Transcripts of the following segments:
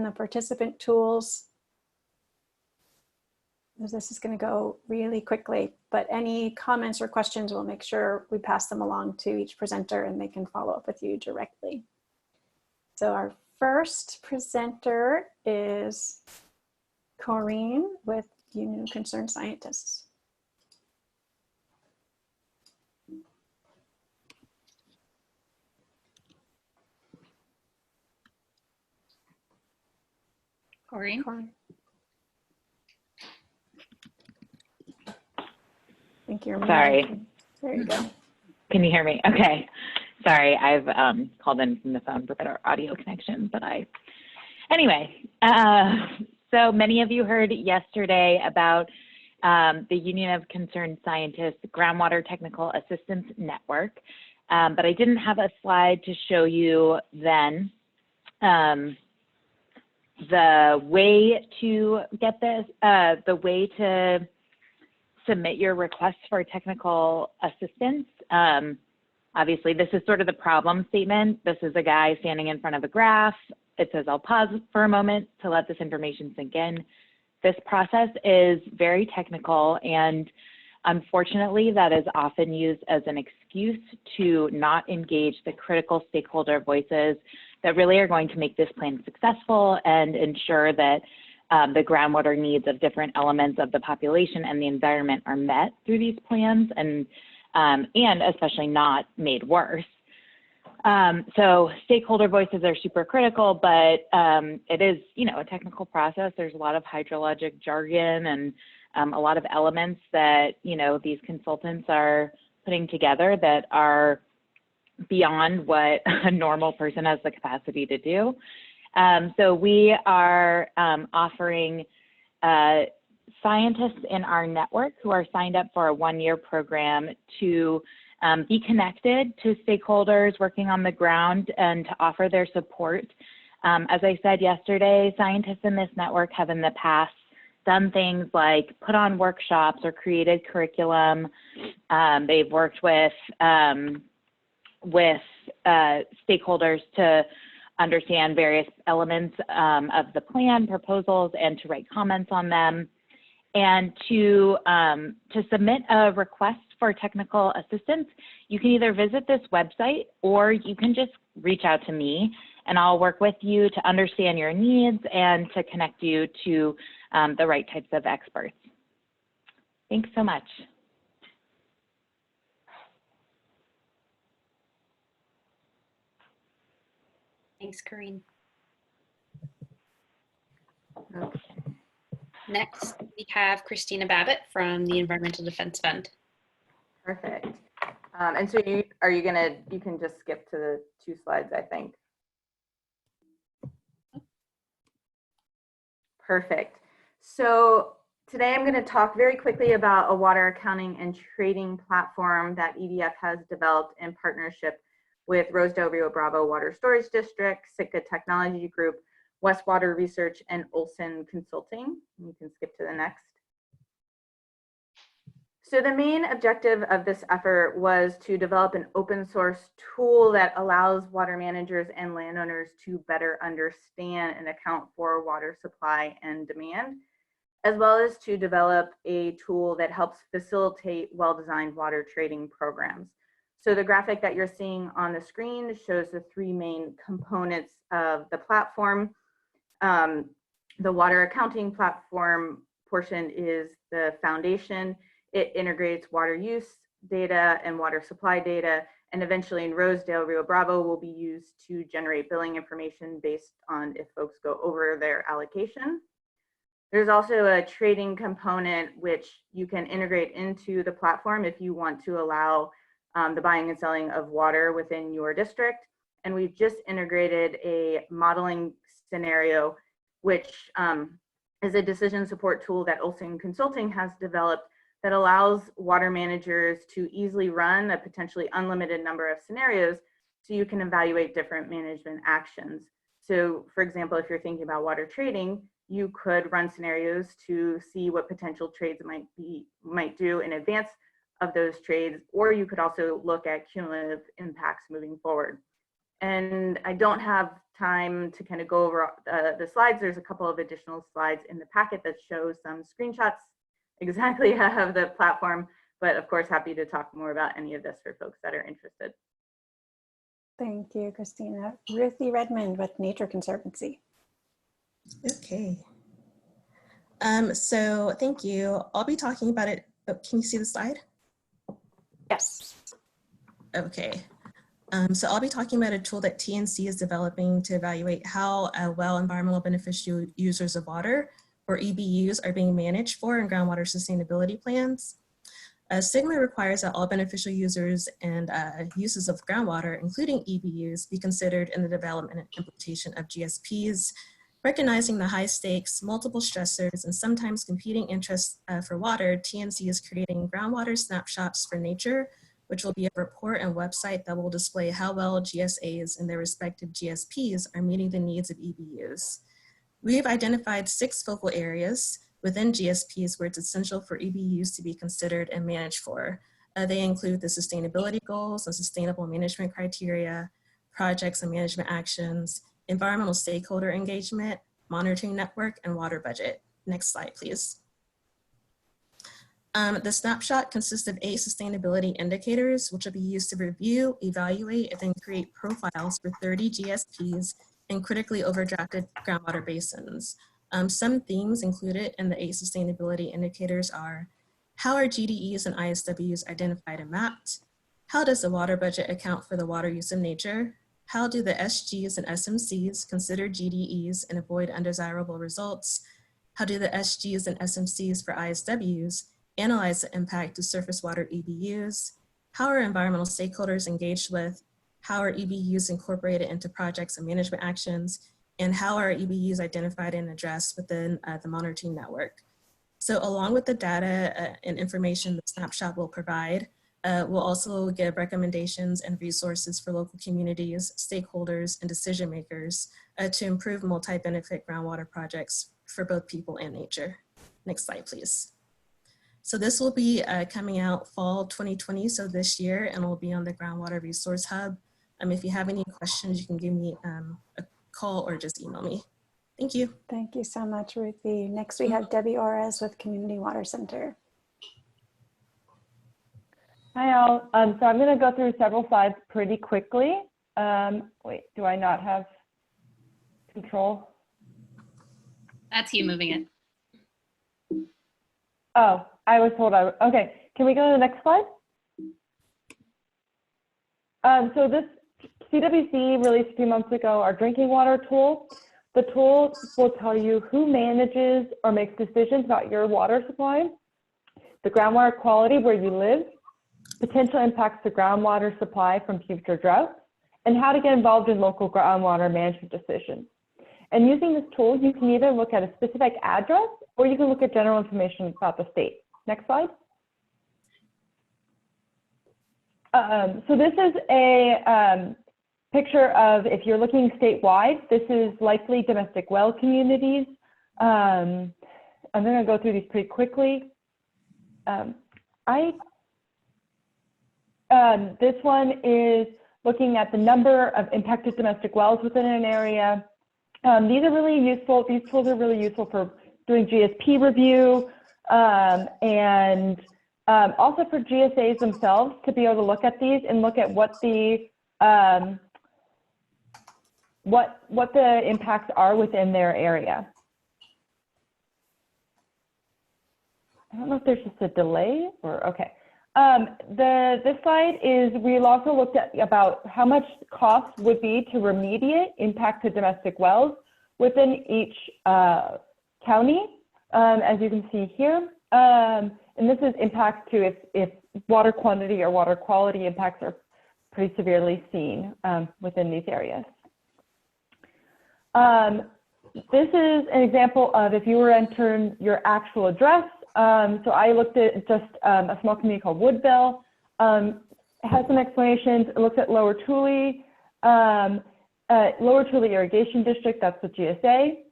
the participant tools. This is going to go really quickly, but any comments or questions, we'll make sure we pass them along to each presenter and they can follow up with you directly. So our first presenter is Coreen with Union of Concerned Scientists. Coreen? I think you're Sorry. muted. There you go. Can you hear me? Okay. Sorry, I've called in from the phone for better audio connection, but anyway, so many of you heard yesterday about the Union of Concerned Scientists Groundwater Technical Assistance Network, but I didn't have a slide to show you then. The way to get this, the way to submit your request for technical assistance. Obviously, this is sort of the problem statement. This is a guy standing in front of a graph. It says, I'll pause for a moment to let this information sink in. This process is very technical, and unfortunately, that is often used as an excuse to not engage the critical stakeholder voices that really are going to make this plan successful and ensure that the groundwater needs of different elements of the population and the environment are met through these plans, and especially not made worse. So stakeholder voices are super critical, but it is, a technical process. There's a lot of hydrologic jargon and a lot of elements that, these consultants are putting together that are beyond what a normal person has the capacity to do. So we are offering scientists in our network who are signed up for a one-year program to be connected to stakeholders working on the ground and to offer their support. As I said yesterday, scientists in this network have in the past done things like put on workshops or created curriculum. They've worked with stakeholders to understand various elements of the plan, proposals, and to write comments on them. And to submit a request for technical assistance, you can either visit this website or you can just reach out to me, and I'll work with you to understand your needs and to connect you to the right types of experts. Thanks so much. Thanks, Coreen. Okay. Next, we have Christina Babbitt from the Environmental Defense Fund. Perfect. And so you can just skip to the 2 slides, I think. Perfect. So today I'm going to talk very quickly about a water accounting and trading platform that EDF has developed in partnership with Rosedale Rio Bravo Water Storage District, Sitka Technology Group, Westwater Research, and Olson Consulting. You can skip to the next. So the main objective of this effort was to develop an open source tool that allows water managers and landowners to better understand and account for water supply and demand, as well as to develop a tool that helps facilitate well-designed water trading programs. So the graphic that you're seeing on the screen shows the 3 main components of the platform. The water accounting platform portion is the foundation. It integrates water use data and water supply data, and eventually in Rosedale, Rio Bravo will be used to generate billing information based on if folks go over their allocation. There's also a trading component which you can integrate into the platform if you want to allow the buying and selling of water within your district. And we've just integrated a modeling scenario, which is a decision support tool that Olson Consulting has developed that allows water managers to easily run a potentially unlimited number of scenarios so you can evaluate different management actions. So for example, if you're thinking about water trading, you could run scenarios to see what potential trades might do in advance of those trades, or you could also look at cumulative impacts moving forward. And I don't have time to kind of go over the slides, there's a couple of additional slides in the packet that show some screenshots exactly of the platform, but of course, happy to talk more about any of this for folks that are interested. Thank you, Christina. Ruthie Redmond with Nature Conservancy. Okay. So thank you. I'll be talking about it. Oh, can you see the slide? Yes. Okay. So I'll be talking about a tool that TNC is developing to evaluate how well environmental beneficial users of water, or EBUs, are being managed for in groundwater sustainability plans. SGMA requires that all beneficial users and uses of groundwater, including EBUs, be considered in the development and implementation of GSPs, recognizing the high stakes, multiple stressors, and sometimes competing interests for water. TNC is creating groundwater snapshots for nature, which will be a report and website that will display how well GSAs and their respective GSPs are meeting the needs of EBUs. We have identified 6 focal areas within GSPs where it's essential for EBUs to be considered and managed for. They include the sustainability goals and sustainable management criteria, projects and management actions, environmental stakeholder engagement, monitoring network, and water budget. Next slide, please. The snapshot consists of 8 sustainability indicators, which will be used to review, evaluate, and then create profiles for 30 GSPs and critically overdrafted groundwater basins. Some themes included in the 8 sustainability indicators are: how are GDEs and ISWs identified and mapped? How does the water budget account for the water use of nature? How do the SGs and SMCs consider GDEs and avoid undesirable results? How do the SGs and SMCs for ISWs analyze the impact to surface water EBUs? How are environmental stakeholders engaged with? How are EBUs incorporated into projects and management actions? And how are EBUs identified and addressed within the monitoring network? So along with the data and information the snapshot will provide, we'll also give recommendations and resources for local communities, stakeholders, and decision makers to improve multi-benefit groundwater projects for both people and nature. Next slide, please. So this will be coming out fall 2020, so this year, and will be on the Groundwater Resource Hub. If you have any questions, you can give me a call or just email me. Thank you. Thank you so much, Ruthie. Next, we have Debbie Orez with Community Water Center. Hi all. So I'm going to go through several slides pretty quickly. Wait, do I not have control? That's you moving it. Oh, I was told okay. Can we go to the next slide? So this CWC released a few months ago our drinking water tool. The tool will tell you who manages or makes decisions about your water supply, the groundwater quality where you live, potential impacts to groundwater supply from future droughts, and how to get involved in local groundwater management decisions. And using this tool, you can either look at a specific address or you can look at general information about the state. Next slide. So this is a picture of, if you're looking statewide, this is likely domestic well communities. I'm going to go through these pretty quickly. This one is looking at the number of impacted domestic wells within an area. These are really useful. These tools are really useful for doing GSP review and also for GSAs themselves to be able to look at these and look at what the impacts are within their area. I don't know if there's just a delay or okay. This slide is, we've also looked at about how much cost would be to remediate impacted domestic wells within each county, as you can see here. And this is impacts to if water quantity or water quality impacts are pretty severely seen within these areas. This is an example of if you were entering your actual address. So I looked at just a small community called Woodville. It has some explanations. It looks at Lower Tule Irrigation District. That's the GSA.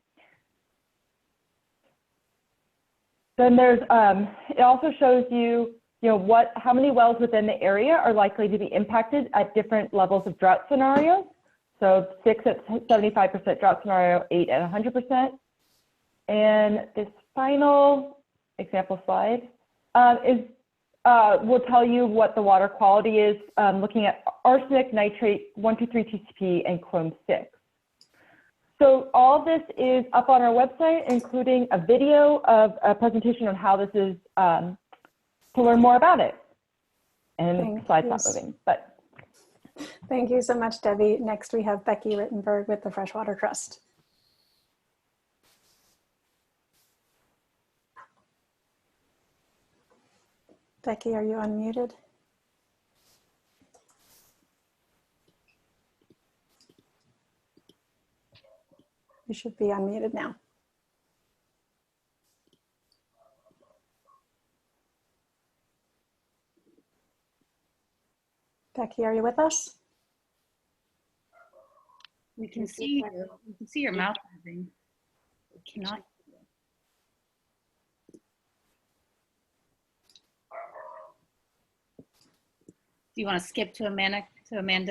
Then there's it also shows you how many wells within the area are likely to be impacted at different levels of drought scenarios. So 6 at 75% drought scenario, 8 at 100%. And this final example slide will tell you what the water quality is, looking at arsenic, nitrate, 123 TCP, and chrome 6. So all of this is up on our website, including a video of a presentation on how this is to learn more about it. And the slide's not moving, but. Thank you so much, Debbie. Next, we have Becky Rittenburg with the Freshwater Trust. Becky, are you unmuted? You should be unmuted now. Becky, are you with us? We can see your mouth moving. We cannot. Do you want to skip to Amanda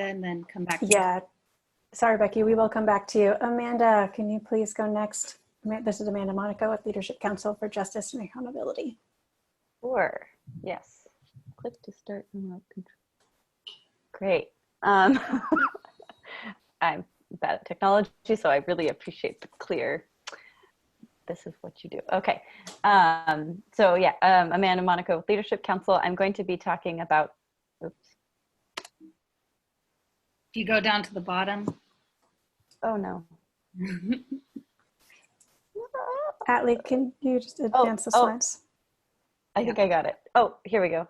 and then come back? Yeah. Sorry, Becky, we will come back to you. Amanda, can you please go next? This is Amanda Monaco with Leadership Council for Justice and Accountability. Sure. Yes. Click to start remote control. Great. I'm bad at technology, so I really appreciate the clear. This is what you do. Okay. So yeah, Amanda Monaco with Leadership Council. I'm going to be talking about. Oops. If you go down to the bottom. Oh no. Atlee, can you just advance the slides? I think I got it. Oh, here we go.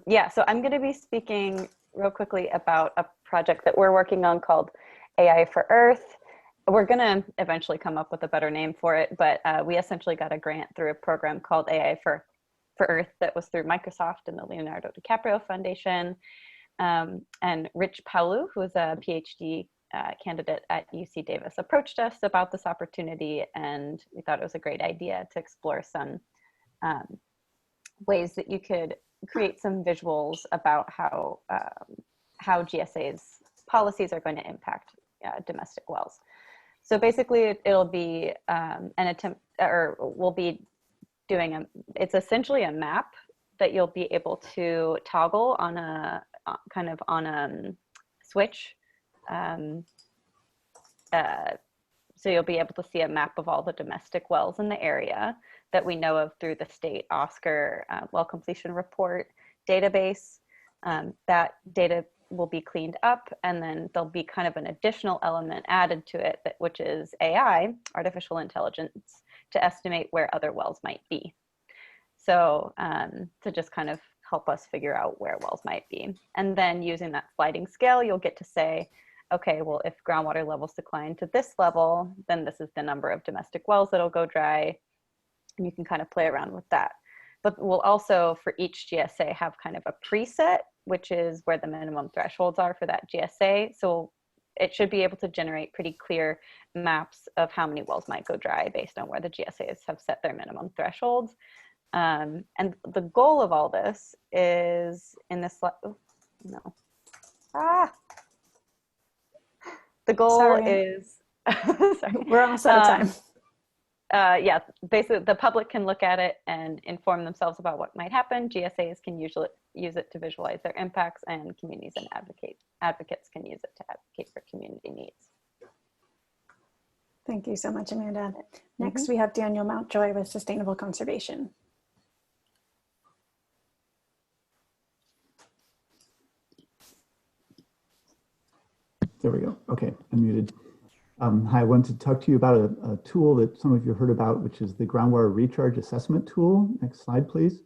Yeah, so I'm going to be speaking real quickly about a project that we're working on called AI for Earth. We're going to eventually come up with a better name for it, but we essentially got a grant through a program called AI for Earth that was through Microsoft and the Leonardo DiCaprio Foundation. And Rich Paulu, who is a PhD candidate at UC Davis, approached us about this opportunity, and we thought it was a great idea to explore some ways that you could create some visuals about how GSA's policies are going to impact domestic wells. So basically, it'll be an attempt, or we'll be doing it's essentially a map that you'll be able to toggle on a kind of on a switch. So you'll be able to see a map of all the domestic wells in the area that we know of through the state Oscar well completion report database. That data will be cleaned up, and then there'll be kind of an additional element added to it, which is AI, artificial intelligence, to estimate where other wells might be. So to just kind of help us figure out where wells might be. And then using that sliding scale, you'll get to say, okay, well, if groundwater levels decline to this level, then this is the number of domestic wells that'll go dry. And you can kind of play around with that. But we'll also, for each GSA, have kind of a preset, which is where the minimum thresholds are for that GSA. So it should be able to generate pretty clear maps of how many wells might go dry based on where the GSAs have set their minimum thresholds. And the goal of all this is in this, oh, no. The goal is, sorry. We're almost out of time. Yeah, basically the public can look at it and inform themselves about what might happen. GSAs can usually use it to visualize their impacts, and communities and advocates can use it to advocate for community needs. Thank you so much, Amanda. Next, we have Daniel Mountjoy with Sustainable Conservation. There we go. Okay, I'm muted. Hi, I wanted to talk to you about a tool that some of you heard about, which is the Groundwater Recharge Assessment Tool. Next slide, please.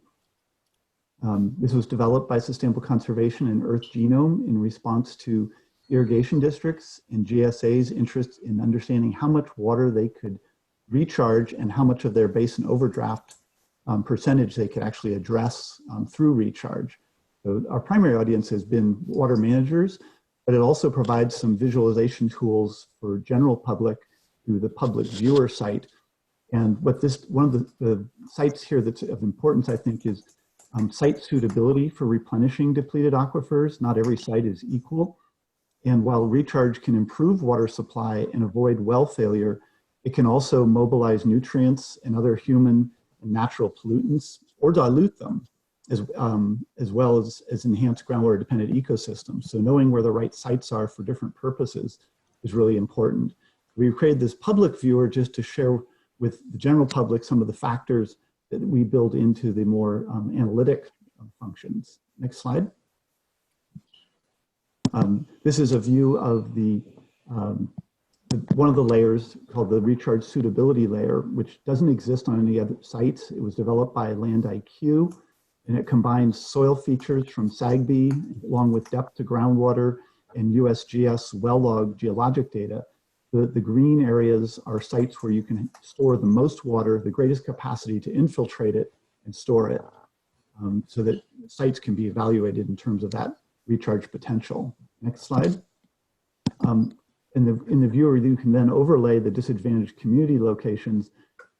This was developed by Sustainable Conservation and Earth Genome in response to irrigation districts and GSA's interest in understanding how much water they could recharge and how much of their basin overdraft percentage they could actually address through recharge. So our primary audience has been water managers, but it also provides some visualization tools for general public through the public viewer site. And what this, one of the sites here that's of importance, I think, is site suitability for replenishing depleted aquifers. Not every site is equal. And while recharge can improve water supply and avoid well failure, it can also mobilize nutrients and other human and natural pollutants or dilute them, as well as enhance groundwater dependent ecosystems. So knowing where the right sites are for different purposes is really important. We've created this public viewer just to share with the general public some of the factors that we build into the more analytic functions. Next slide. This is a view of one of the layers called the recharge suitability layer, which doesn't exist on any other sites. It was developed by Land IQ, and it combines soil features from SAGB along with depth to groundwater and USGS well log geologic data. The green areas are sites where you can store the most water, the greatest capacity to infiltrate it and store it, so that sites can be evaluated in terms of that recharge potential. Next slide. In the viewer, you can then overlay the disadvantaged community locations.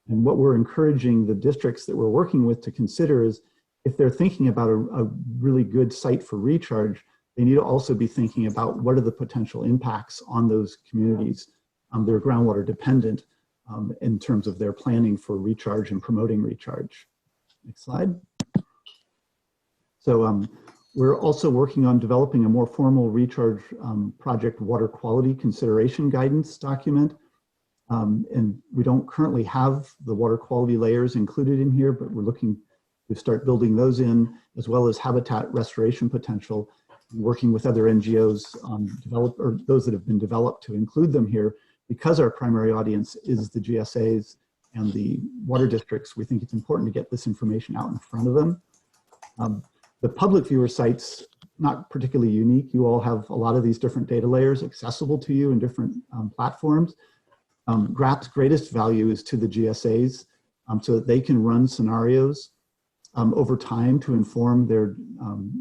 And what we're encouraging the districts that we're working with to consider is, if they're thinking about a really good site for recharge, they need to also be thinking about what are the potential impacts on those communities. They're groundwater dependent in terms of their planning for recharge and promoting recharge. Next slide. So we're also working on developing a more formal recharge project water quality consideration guidance document. And we don't currently have the water quality layers included in here, but we're looking to start building those in, as well as habitat restoration potential, and working with other NGOs or those that have been developed to include them here. Because our primary audience is the GSAs and the water districts, we think it's important to get this information out in front of them. The public viewer sites, not particularly unique. You all have a lot of these different data layers accessible to you in different platforms. GRAP's greatest value is to the GSAs so that they can run scenarios over time to inform their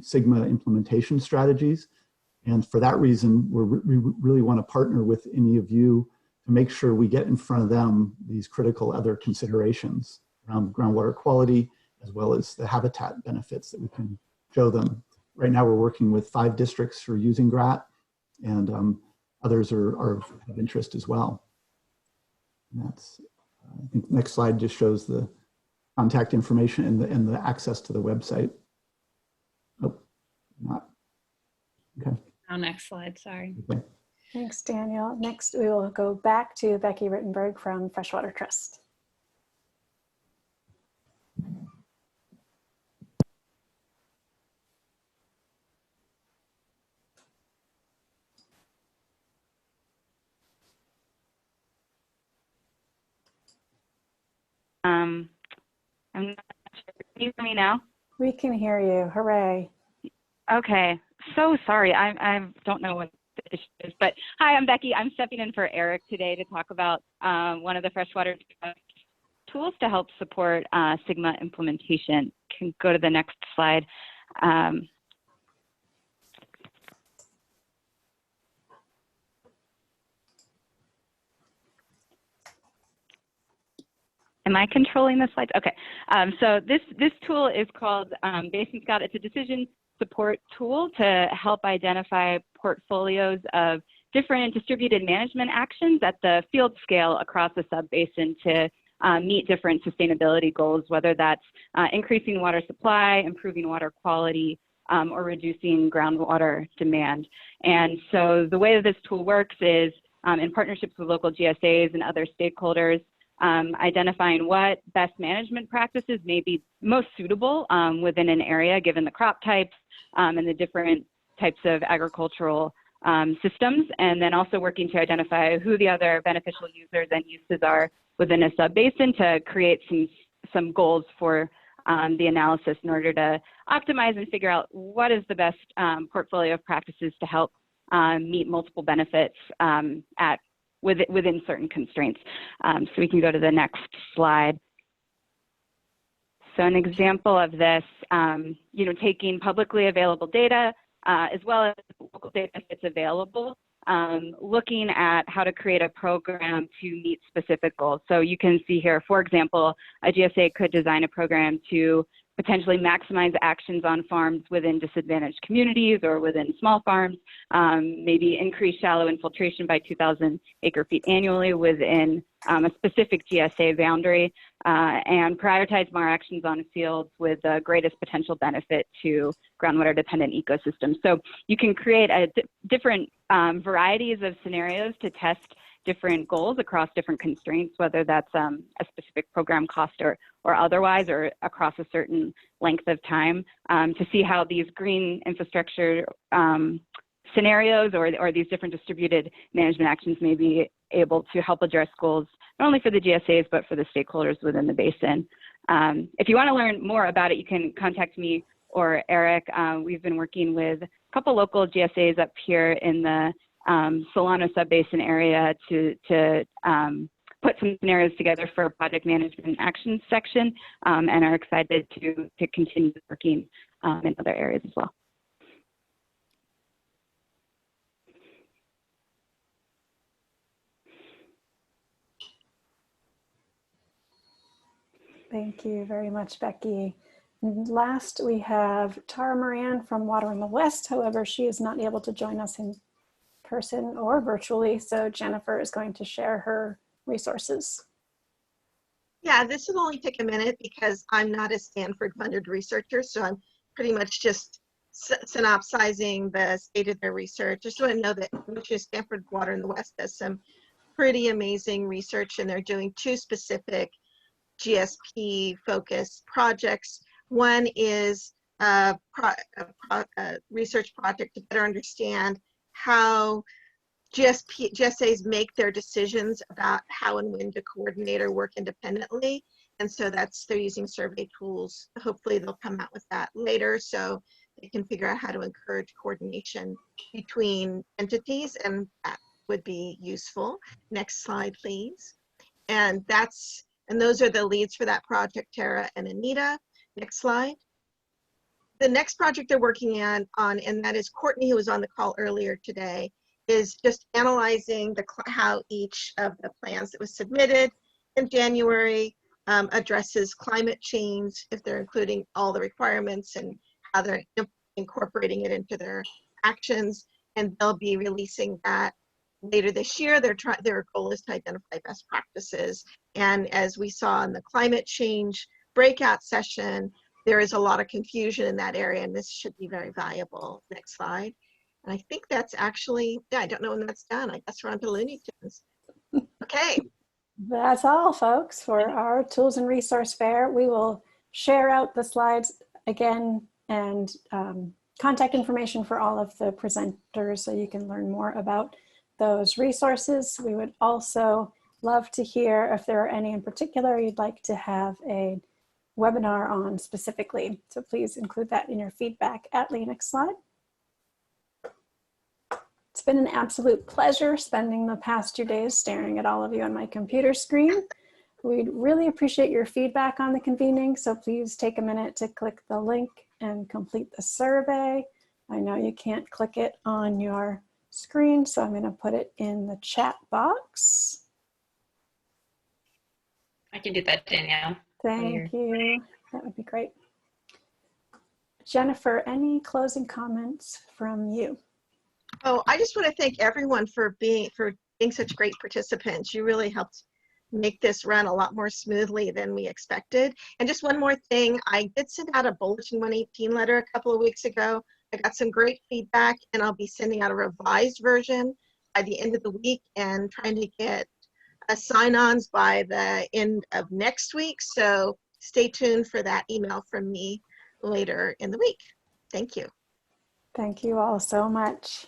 Sigma implementation strategies. And for that reason, we really want to partner with any of you to make sure we get in front of them these critical other considerations around groundwater quality, as well as the habitat benefits that we can show them. Right now, we're working with 5 districts who are using GRAT, and others are of interest as well. And that's, I think, next slide just shows the contact information and the access to the website. Oh, not. Okay. Oh, next slide, sorry. Okay. Thanks, Daniel. Next, we will go back to Becky Rittenburg from Freshwater Trust. I'm not sure. Can you hear me now? We can hear you. Hooray. Okay. So sorry. I don't know what the issue is, but hi, I'm Becky. I'm stepping in for Eric today to talk about one of the freshwater tools to help support Sigma implementation. Can go to the next slide. Am I controlling the slides? Okay. So this tool is called Basin Scout. It's a decision support tool to help identify portfolios of different distributed management actions at the field scale across the subbasin to meet different sustainability goals, whether that's increasing water supply, improving water quality, or reducing groundwater demand. And so the way that this tool works is in partnerships with local GSAs and other stakeholders, identifying what best management practices may be most suitable within an area given the crop types and the different types of agricultural systems, and then also working to identify who the other beneficial users and uses are within a subbasin to create some goals for the analysis in order to optimize and figure out what is the best portfolio of practices to help meet multiple benefits within certain constraints. So we can go to the next slide. So an example of this, taking publicly available data as well as local data that's available, looking at how to create a program to meet specific goals. So you can see here, for example, a GSA could design a program to potentially maximize actions on farms within disadvantaged communities or within small farms, maybe increase shallow infiltration by 2,000 acre-feet annually within a specific GSA boundary, and prioritize more actions on fields with the greatest potential benefit to groundwater-dependent ecosystems. So you can create different varieties of scenarios to test different goals across different constraints, whether that's a specific program cost or otherwise, or across a certain length of time, to see how these green infrastructure scenarios or these different distributed management actions may be able to help address goals, not only for the GSAs, but for the stakeholders within the basin. If you want to learn more about it, you can contact me or Eric. We've been working with a couple local GSAs up here in the Solano subbasin area to put some scenarios together for a project management action section, and are excited to continue working in other areas as well. Thank you very much, Becky. Last, we have Tara Moran from Water in the West. However, she is not able to join us in person or virtually, so Jennifer is going to share her resources. Yeah, this will only take a minute because I'm not a Stanford-funded researcher, so I'm pretty much just synopsizing the state of their research. Just want to know that Stanford Water in the West does some pretty amazing research, and they're doing two specific GSP-focused projects. One is a research project to better understand how GSAs make their decisions about how and when to coordinate or work independently. And so they're using survey tools. Hopefully they'll come out with that later so they can figure out how to encourage coordination between entities, and that would be useful. Next slide, please. And those are the leads for that project, Tara and Anita. Next slide. The next project they're working on, and that is Courtney, who was on the call earlier today, is just analyzing how each of the plans that was submitted in January addresses climate change, if they're including all the requirements and how they're incorporating it into their actions. And they'll be releasing that later this year. Their goal is to identify best practices. And as we saw in the climate change breakout session, there is a lot of confusion in that area, and this should be very valuable. Next slide. And I think that's actually, yeah, I don't know when that's done. I guess we're on to Looney Tunes. Okay. That's all, folks, for our Tools and Resource Fair. We will share out the slides again and contact information for all of the presenters so you can learn more about those resources. We would also love to hear if there are any in particular you'd like to have a webinar on specifically. So please include that in your feedback. Atlee, next slide. It's been an absolute pleasure spending the past 2 days staring at all of you on my computer screen. We'd really appreciate your feedback on the convening, so please take a minute to click the link and complete the survey. I know you can't click it on your screen, so I'm going to put it in the chat box. I can do that, Danielle. Thank you. That would be great. Jennifer, any closing comments from you? Oh, I just want to thank everyone for being such great participants. You really helped make this run a lot more smoothly than we expected. And just one more thing, I did send out a Bulletin 118 letter a couple of weeks ago. I got some great feedback, and I'll be sending out a revised version by the end of the week and trying to get sign-ons by the end of next week. So stay tuned for that email from me later in the week. Thank you. Thank you all so much.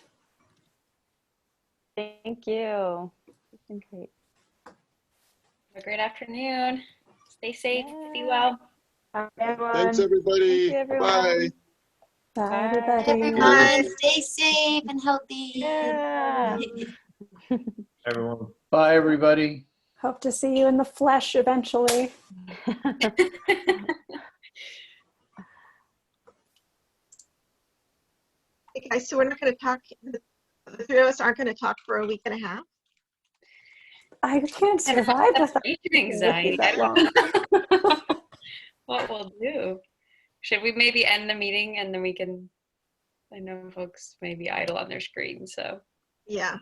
Thank you. It's been great. Have a great afternoon. Stay safe. Be well. Bye, everyone. Thanks, everybody. Thank you, everyone. Bye. Bye, everybody. Everyone, stay safe and healthy. Yeah. Everyone. Bye, everybody. Hope to see you in the flesh eventually. Hey guys, so we're not going to talk, the three of us aren't going to talk for a week and a half. I can't survive with Anxiety. that long. What we'll do. Should we maybe end the meeting and then we can, I know folks may be idle on their screen, so. Yeah.